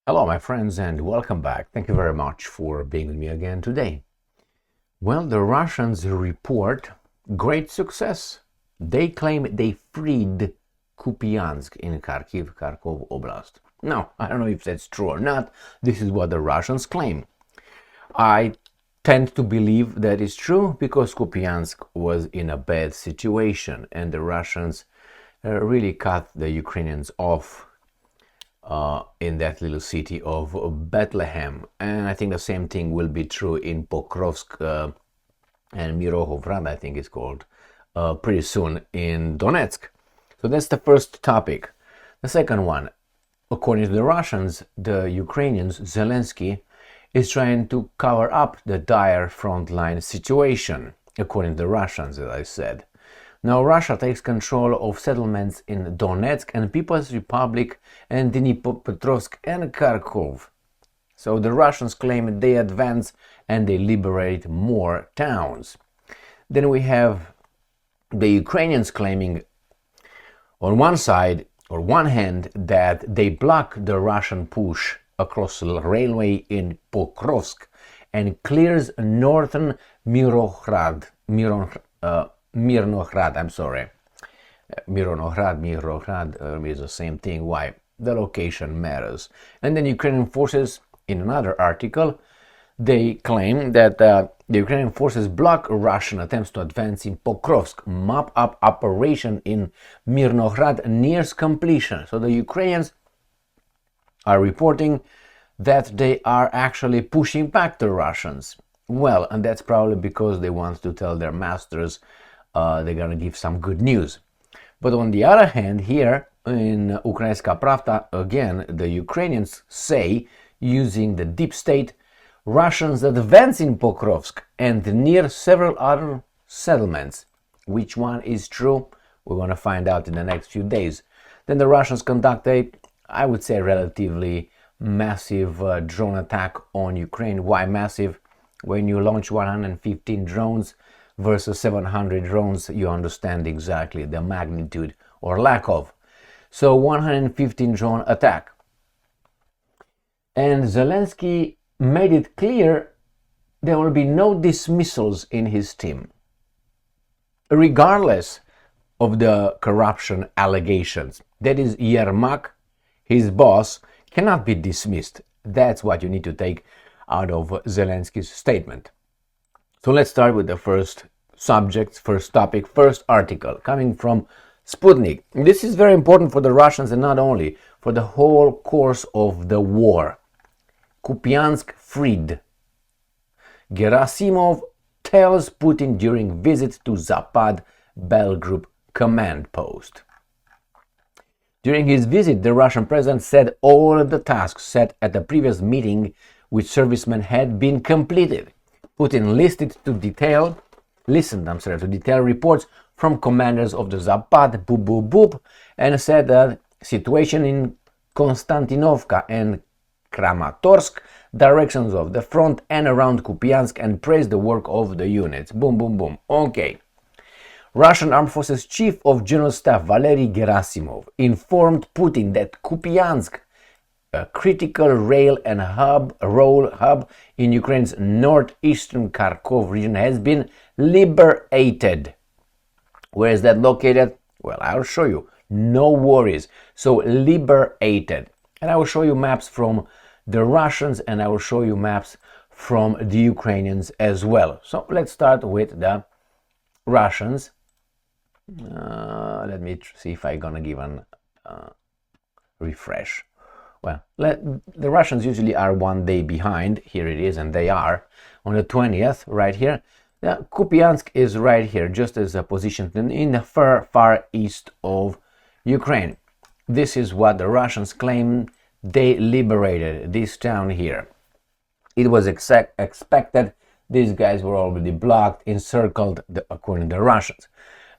Hello, my friends, and welcome back. Thank you very much for being with me again today. Well, the Russians report great success. They claim they freed Kupyansk in Kharkov Oblast. Now, I don't know if that's true or not. This is what the Russians claim. I tend to believe that is true because Kupyansk was in a bad situation and the Russians really cut the Ukrainians off in that little city of Bethlehem. And I think the same thing will be true in Pokrovsk and Myrnohrad, I think it's called, pretty soon in Donetsk. So that's the first topic. The second one, according to the Russians, the Ukrainians, Zelensky, is trying to cover up the dire frontline situation, according to the Russians, as I said. Now Russia takes control of settlements in Donetsk and People's Republic and Dnepropetrovsk and Kharkov. So the Russians claim they advance and they liberate more towns. Then we have the Ukrainians claiming on one side or one hand that they block the Russian push across the railway in Pokrovsk and clears northern Myrnohrad, Myrnohrad is the same thing. Why? The location matters. And then Ukrainian forces, in another article, they claim that the Ukrainian forces block Russian attempts to advance in Pokrovsk. Mop-up operation in Myrnohrad nears completion. So the Ukrainians are reporting that they are actually pushing back the Russians. Well, and that's probably because they want to tell their masters they're going to give some good news. But on the other hand, here in Ukrainska Pravda, again, the Ukrainians say, using the DeepState, Russians advance in Pokrovsk and near several other settlements. Which one is true? We're going to find out in the next few days. Then the Russians conduct I would say, relatively massive drone attack on Ukraine. Why massive? When you launch 115 drones versus 700 drones, you understand exactly the magnitude or lack of. So 115 drone attack. And Zelensky made it clear there will be no dismissals in his team, regardless of the corruption allegations. That is, Yermak, his boss, cannot be dismissed. That's what you need to take out of Zelensky's statement. So let's start with the first subject, first topic, first article, coming from Sputnik. This is very important for the Russians and not only, for the whole course of the war. Kupyansk freed. Gerasimov tells Putin during visit to Zapad Battlegroup command post. During his visit, the Russian president said all of the tasks set at the previous meeting with servicemen had been completed. Putin listened to detailed reports from commanders of the Zapad and said that situation in Konstantinovka and Kramatorsk, directions of the front and around Kupyansk, and praised the work of the units. Okay. Russian Armed Forces Chief of General Staff Valery Gerasimov informed Putin that Kupyansk, a critical rail and hub in Ukraine's northeastern Kharkov region, has been liberated. Where is that located? Well, I'll show you. No worries. So, liberated. And I will show you maps from the Russians and I will show you maps from the Ukrainians as well. So, let's start with the Russians. Let me see if I'm gonna give an refresh. Well, the Russians usually are one day behind. Here it is, and they are on the 20th, right here. Kupyansk is right here, just as a position in the far east of Ukraine. This is what the Russians claim they liberated, this town here. It was expected. These guys were already blocked, encircled, according to the Russians.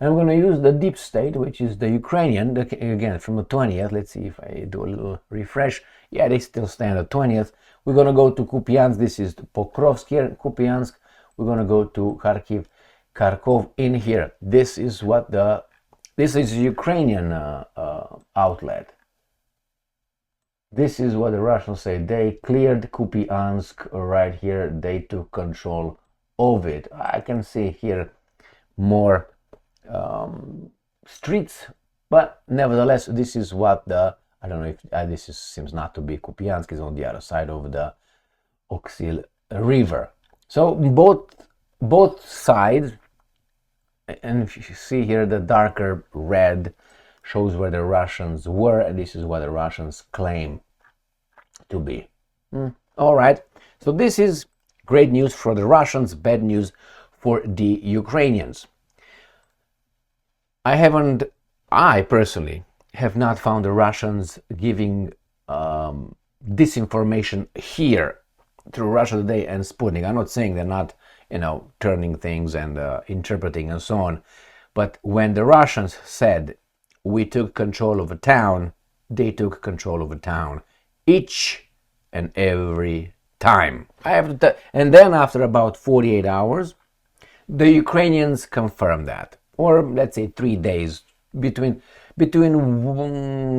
I'm going to use the DeepState, which is the Ukrainian, again from the 20th. Let's see if I do a little refresh. Yeah, they still stand at 20th. We're going to go to Kupyansk. This is Pokrovsk here, Kupyansk. We're going to go to Kharkov in here. This is Ukrainian outlet. This is what the Russians say. They cleared Kupyansk right here. They took control of it. I can see here more streets, but nevertheless, this is what the, I don't know if this seems not to be Kupyansk, is on the other side of the Oxil River. So both sides, and if you see here, the darker red shows where the Russians were, and this is what the Russians claim to be. All right, so this is great news for the Russians, bad news for the Ukrainians. I personally have not found the Russians giving disinformation here through Russia Today and Sputnik. I'm not saying they're not, turning things and interpreting and so on, but when the Russians said we took control of a town, they took control of a town each and every time. And then after about 48 hours, the Ukrainians confirmed that, or let's say 3 days, between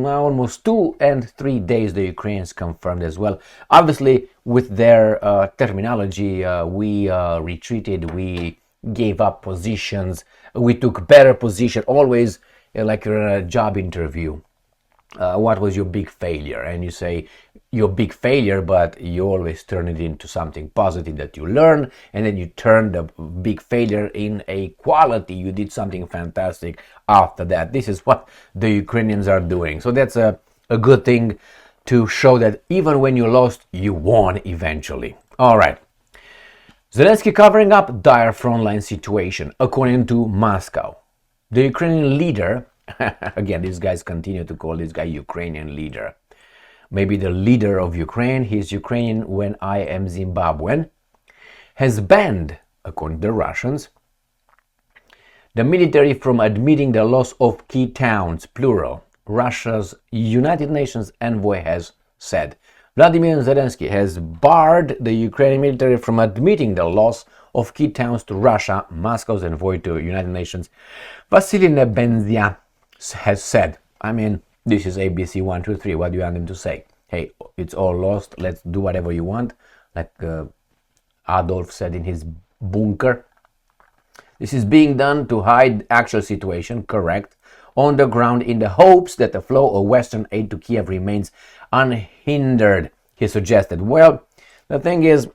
almost 2 and 3 days, the Ukrainians confirmed as well. Obviously, with their terminology, we retreated, we gave up positions, we took better position, always like in a job interview. What was your big failure? And you say your big failure, but you always turn it into something positive that you learn, and then you turn the big failure in a quality. You did something fantastic after that. This is what the Ukrainians are doing. So that's a good thing to show that even when you lost, you won eventually. All right. Zelensky covering up dire frontline situation, according to Moscow. The Ukrainian leader, again, these guys continue to call this guy Ukrainian leader. Maybe the leader of Ukraine, he's Ukrainian when I am Zimbabwean, has banned, according to the Russians, the military from admitting the loss of key towns, plural. Russia's United Nations envoy has said. Vladimir Zelensky has barred the Ukrainian military from admitting the loss of key towns to Russia. Moscow's envoy to United Nations, Vasily Nebenzia, has said. I mean, this is ABC 123. What do you want them to say? Hey, it's all lost. Let's do whatever you want. Like Adolf said in his bunker. This is being done to hide actual situation, correct, on the ground in the hopes that the flow of Western aid to Kiev remains unhindered, he suggested. Well, the thing is,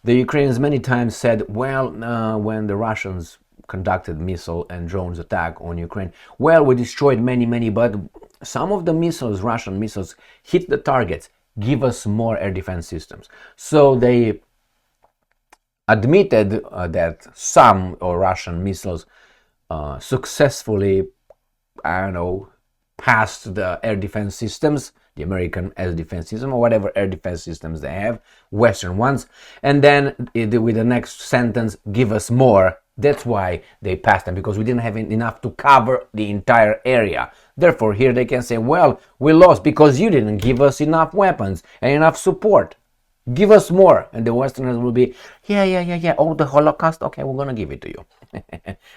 the Ukrainians many times said, when the Russians conducted missile and drones attack on Ukraine, we destroyed many, but some of the missiles, Russian missiles, hit the targets. Give us more air defense systems. So they admitted that some Russian missiles successfully, passed the air defense systems, the American air defense system, or whatever air defense systems they have, Western ones, and then with the next sentence, give us more. That's why they passed them, because we didn't have enough to cover the entire area. Therefore, here they can say, we lost because you didn't give us enough weapons and enough support. Give us more. And the Westerners will be, yeah. Oh, the Holocaust? Okay, we're going to give it to you.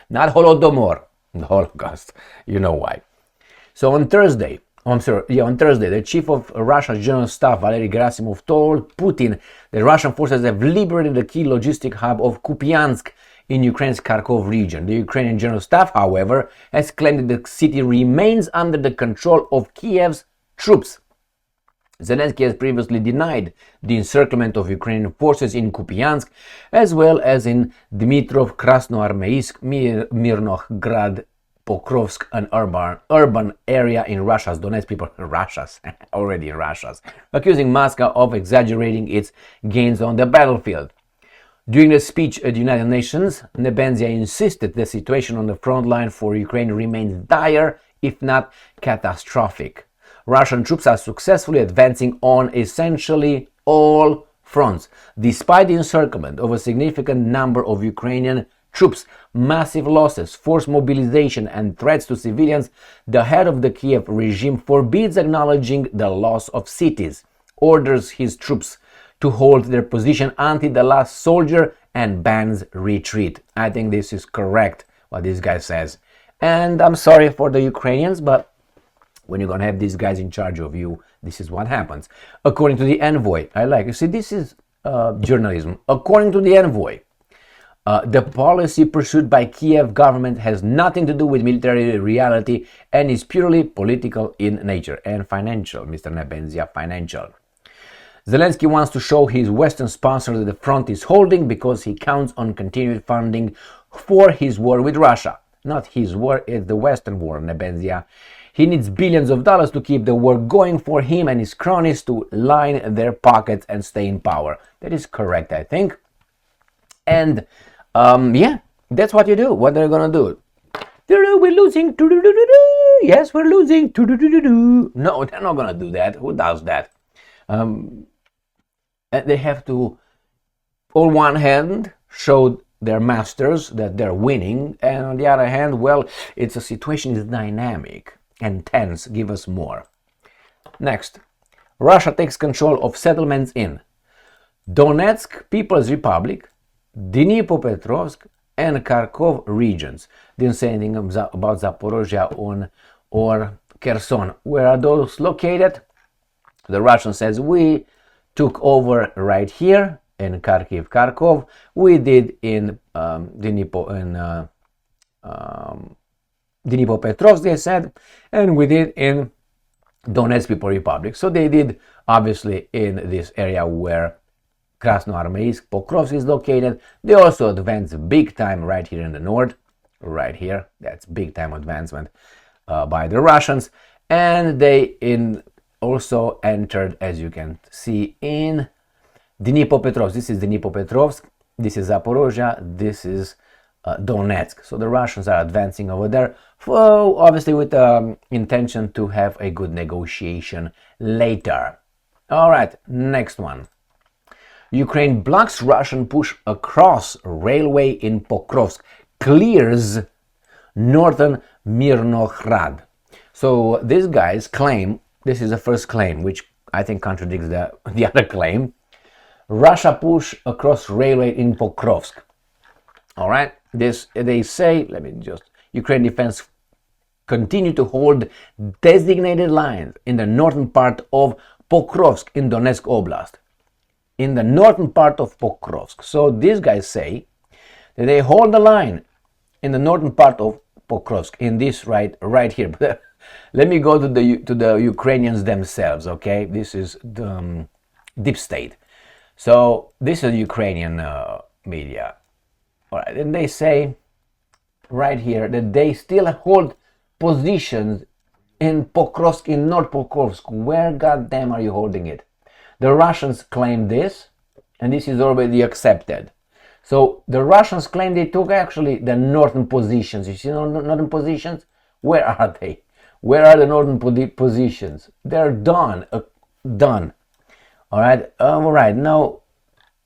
Not Holodomor, the Holocaust. You know why. So on Thursday, the chief of Russia's general staff, Valery Gerasimov, told Putin that Russian forces have liberated the key logistic hub of Kupyansk in Ukraine's Kharkov region. The Ukrainian general staff, however, has claimed that the city remains under the control of Kiev's troops. Zelensky has previously denied the encirclement of Ukrainian forces in Kupyansk, as well as in Dmitrov, Krasnoarmeysk, Myrnohrad, Pokrovsk, an urban area in Russia's Donetsk people, already in Russia's, accusing Moscow of exaggerating its gains on the battlefield. During the speech at the United Nations, Nebenzia insisted the situation on the front line for Ukraine remains dire, if not catastrophic. Russian troops are successfully advancing on essentially all fronts. Despite the encirclement of a significant number of Ukrainian troops, massive losses, forced mobilization, and threats to civilians, the head of the Kiev regime forbids acknowledging the loss of cities, orders his troops to hold their position until the last soldier, and bans retreat. I think this is correct, what this guy says. And I'm sorry for the Ukrainians, but When you're going to have these guys in charge of you, this is what happens. According to the envoy, I like it. See, this is journalism. According to the envoy, the policy pursued by Kiev government has nothing to do with military reality and is purely political in nature and financial. Mr. Nebenzia, financial. Zelensky wants to show his Western sponsor that the front is holding because he counts on continued funding for his war with Russia. Not his war, it's the Western war, Nebenzia. He needs billions of dollars to keep the war going for him and his cronies to line their pockets and stay in power. That is correct, I think. And yeah, that's what you do. What they're gonna do? We're losing. Yes, we're losing. No, they're not gonna do that. Who does that? They have to, on one hand, show their masters that they're winning, and on the other hand, well, it's a situation is dynamic and tense. Give us more. Next, Russia takes control of settlements in Donetsk People's Republic, Dnepropetrovsk, and Kharkov regions. Didn't say anything about Zaporozhye or Kherson. Where are those located? The Russian says we took over right here in Kharkov. We did in Dnepropetrovsk, they said, and we did in Donetsk People Republic. So they did obviously in this area where Krasnoarmeysk, Pokrovsk is located. They also advanced big time right here in the north, right here. That's big time advancement by the Russians, and they also entered, as you can see, in Dnepropetrovsk. This is Dnepropetrovsk, this is Zaporozhye, this is Donetsk. So the Russians are advancing over there, obviously with the intention to have a good negotiation later. All right, next one. Ukraine blocks Russian push across railway in Pokrovsk, clears northern Myrnohrad. So these guys claim, this is the first claim, which I think contradicts the other claim. Russia push across railway in Pokrovsk. All right, this they say. Let me just. Ukraine defense continue to hold designated lines in the northern part of Pokrovsk in Donetsk Oblast. In the northern part of Pokrovsk. So these guys say that they hold the line in the northern part of Pokrovsk, in this right here. But let me go to the Ukrainians themselves. Okay, this is the DeepState. So this is Ukrainian media. All right, and they say right here that they still hold positions in Pokrosk, in North Pokrovsk. Where goddamn are you holding it? The Russians claim this, and this is already accepted. So the Russians claim they took actually the northern positions. You see northern positions? Where are they? Where are the northern positions? They're done. Done. All right. Now,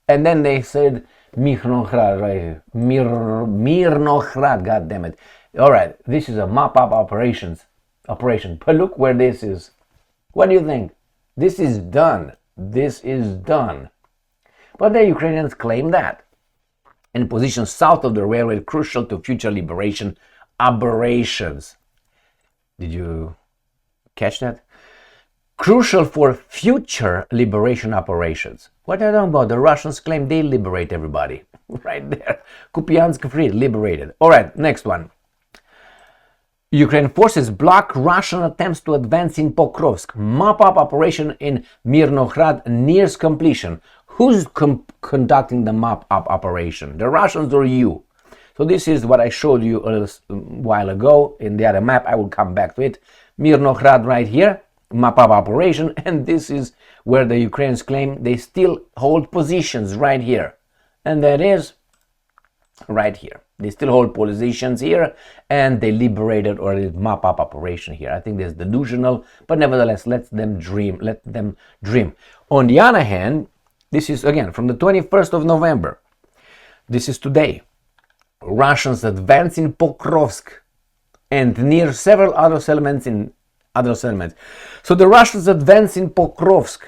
and then they said Myrnohrad right here. Myrnohrad. God damn it. All right. This is a mop-up operation. But look where this is. What do you think? This is done. This is done. But the Ukrainians claim that. And positions south of the railway crucial to future liberation operations. Did you catch that? Crucial for future liberation operations. What are they talking about? The Russians claim they liberate everybody. Right there. Kupyansk free, liberated. All right, next one. Ukraine forces block Russian attempts to advance in Pokrovsk. Mop-up operation in Myrnohrad nears completion. Who's conducting the mop-up operation? The Russians or you? So this is what I showed you a little while ago in the other map. I will come back to it. Myrnohrad right here, mop-up operation, and this is where the Ukrainians claim they still hold positions right here. And that is right here. They still hold positions here, and they liberated or mop-up operation here. I think that's delusional, but nevertheless, let them dream. Let them dream. On the other hand, this is again from the 21st of November. This is today. Russians advance in Pokrovsk and near several other settlements So the Russians advance in Pokrovsk,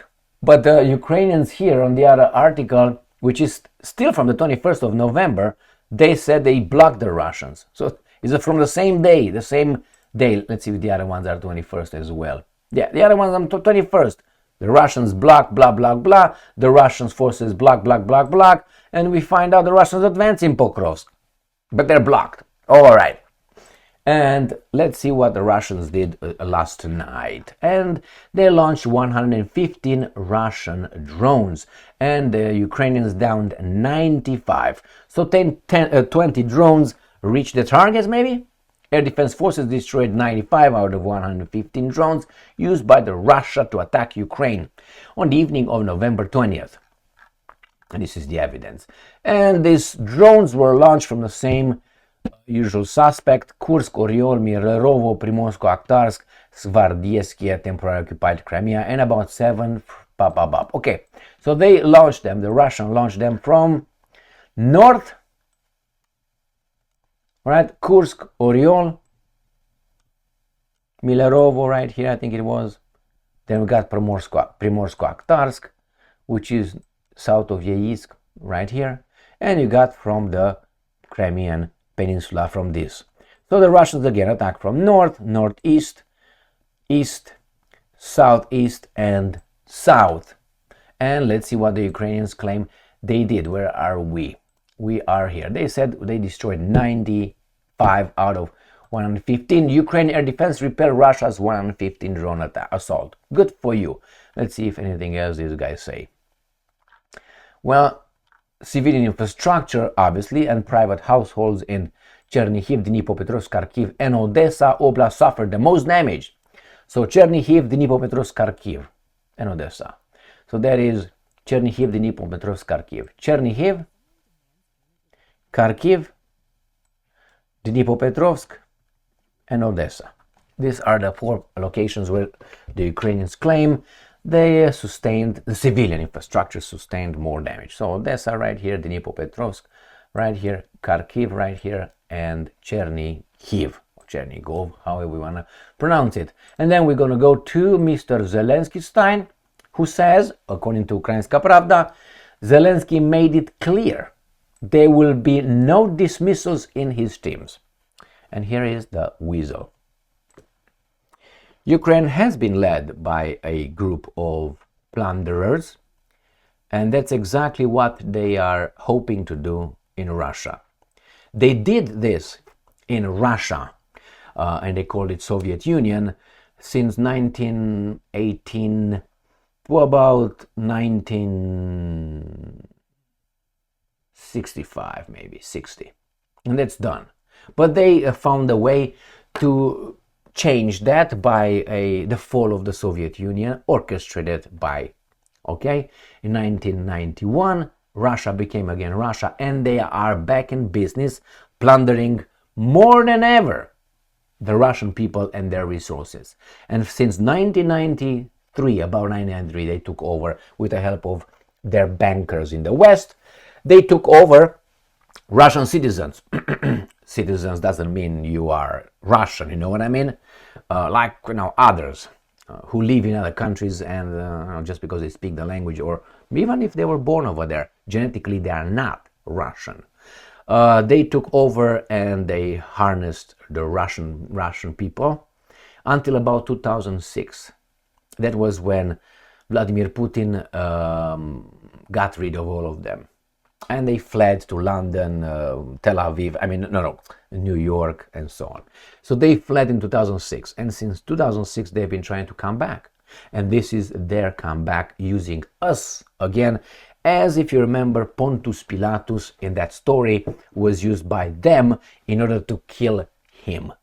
but the Ukrainians here on the other article, which is still from the 21st of November, they said they blocked the Russians. So is it from the same day, the same Let's see if the other ones are 21st as well. Yeah, the other ones are 21st. The Russians block, blah, blah, blah. The Russians forces block, block, block, block. And we find out the Russians advance in Pokrovsk. But they're blocked. All right. And let's see what the Russians did last night. And they launched 115 Russian drones. And the Ukrainians downed 95. So 20 drones reached the targets, maybe? Air Defense Forces destroyed 95 out of 115 drones used by the Russia to attack Ukraine on the evening of November 20th. And this is the evidence. And these drones were launched from the same usual suspect: Kursk, Oriol, Myrnohrad, Primorsko-Akhtarsk, Svardieskiya, temporarily occupied Crimea, and about 7 pop-up. Okay, so they launched them, the Russians launched them from north, right? Kursk, Oriol, Myrnohrad right here, I think it was. Then we got Primorsko-Akhtarsk, which is south of Yeisk, right here. And you got from the Crimean Peninsula from this. So the Russians again attack from north, northeast, east, southeast, and south. And let's see what the Ukrainians claim they did. Where are we? We are here. They said they destroyed 95 out of 115. Ukrainian air defense repelled Russia's 115 drone assault. Good for you. Let's see if anything else these guys say. Well, civilian infrastructure, obviously, and private households in Chernihiv, Dnepropetrovsk, Kharkiv, and Odessa Oblast suffered the most damage. So Chernihiv, Dnepropetrovsk, Kharkiv, and Odessa. So that is Chernihiv, Dnepropetrovsk, Kharkiv. Chernihiv, Kharkiv, Dnepropetrovsk, and Odessa. These are the 4 locations where the Ukrainians claim they sustained, the civilian infrastructure sustained more damage. So Odessa right here, Dnepropetrovsk right here, Kharkiv right here, and Chernihiv, or Chernigov, however we want to pronounce it. And then we're going to go to Mr. Zelenskyy, who says, according to Ukrainska Pravda, Zelensky made it clear there will be no dismissals in his teams. And here is the weasel. Ukraine has been led by a group of plunderers, and that's exactly what they are hoping to do in Russia. They did this in Russia, and they called it Soviet Union, since 1918 to about 1965, maybe 60. And that's done. But they found a way to change that by the fall of the Soviet Union, orchestrated by, in 1991, Russia became again Russia, and they are back in business, plundering more than ever the Russian people and their resources. And since 1993, about 1993, they took over with the help of their bankers in the West. They took over Russian citizens. Citizens doesn't mean you are Russian, you know what I mean? Like others who live in other countries, and just because they speak the language, or even if they were born over there, genetically they are not Russian. They took over and they harnessed the Russian people until about 2006. That was when Vladimir Putin got rid of all of them. And they fled to London, Tel Aviv, New York, and so on. So they fled in 2006, and since 2006 they've been trying to come back. And this is their comeback, using us again, as if you remember Pontius Pilatus in that story was used by them in order to kill him.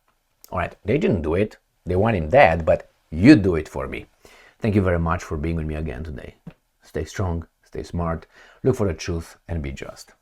Alright, they didn't do it, they want him dead, but you do it for me. Thank you very much for being with me again today. Stay strong, stay smart, look for the truth, and be just.